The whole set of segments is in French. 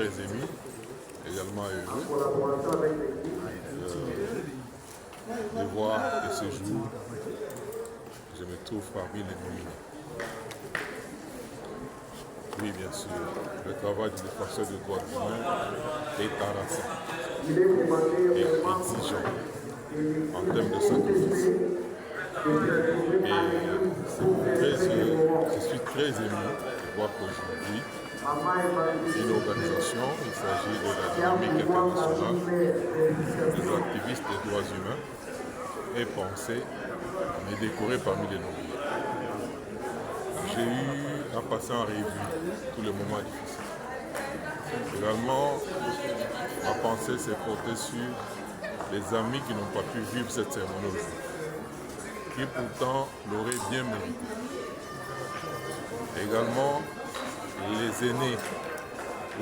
très ému, également heureux de voir que ce jour, je me trouve parmi les nominés. Oui, bien sûr, le travail du défenseur des droits humains est harassant et exigeant en termes de sacrifice. Et je suis très ému de voir qu'aujourd'hui, une organisation, il s'agit de la Dynamique internationale des activistes des droits humains, est pensée à me décorer parmi les nominés. J'ai eu à passer en revue tous les moments difficiles. Également, ma pensée s'est portée sur les amis qui n'ont pas pu vivre cette cérémonie aujourd'hui, qui pourtant l'auraient bien mérité. Également, les aînés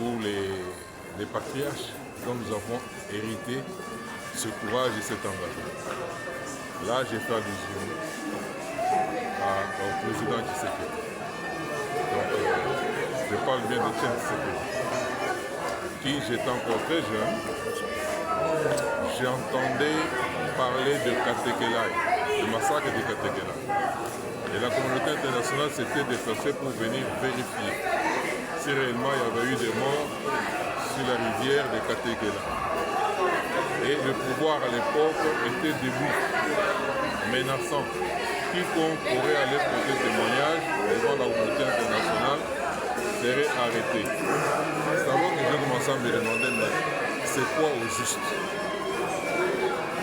ou les patriarches dont nous avons hérité ce courage et cet engagement. Là, j'ai fait allusion au président Tshisekedi. Donc, je parle bien de Etienne Tshisekedi, qui, j'étais encore très jeune, j'entendais parler de Katekelai, le massacre de Katekelai. Et la communauté internationale s'était déplacée pour venir vérifier si réellement il y avait eu des morts sur la rivière de Katekelai. Et le pouvoir à l'époque était debout, menaçant. Quiconque aurait allé porter témoignage devant la communauté internationale serait arrêté. C'est alors que j'ai commencé à me demander, mais c'est quoi au juste?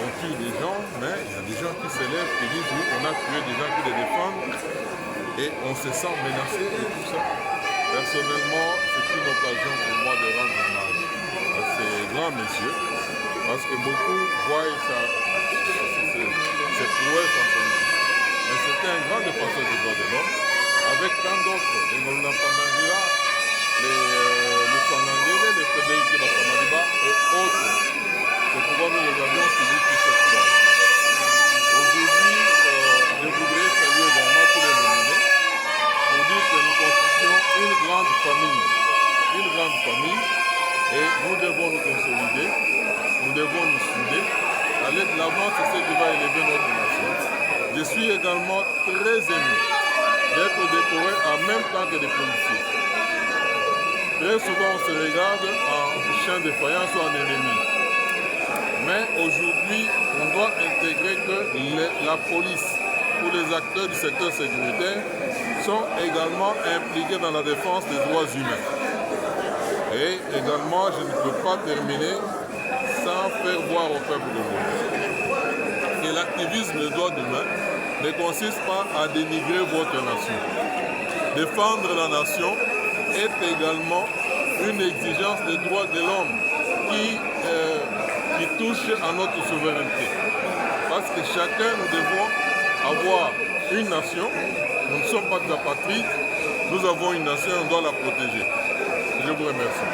On tue des gens, mais il y a des gens qui se lèvent et disent oui, on a tué des gens qui les défendent et on se sent menacé et tout ça. Personnellement, c'est une occasion pour moi de rendre hommage à ces grands messieurs, parce que beaucoup voient ces prouesses en politique. Mais c'était un grand défenseur des droits de l'homme, avec tant d'autres, les Ngolula Mpandangila, le Sangangele, les Frédéric Basamadiba et autres. C'est pourquoi nous les avions suivis sur cette voie. Aujourd'hui, je voudrais saluer également tous les nominés pour dire que nous constituons une grande famille. Une grande famille, et nous devons nous consolider, nous devons nous souder. Aller de l'avant, c'est ce qui va élever notre nation. Je suis également très ému d'être décoré en même temps que des policiers. Très souvent, on se regarde en chien de faïence ou en ennemi. Mais aujourd'hui, on doit intégrer que la police ou les acteurs du secteur sécuritaire sont également impliqués dans la défense des droits humains. Et également, je ne peux pas terminer sans faire voir au peuple congolais que l'activisme des droits humains ne consiste pas à dénigrer votre nation. Défendre la nation est également une exigence des droits de l'homme qui touche à notre souveraineté. Parce que chacun, nous devons avoir une nation. Nous ne sommes pas des apatrides. Nous avons une nation, on doit la protéger. Je vous remercie.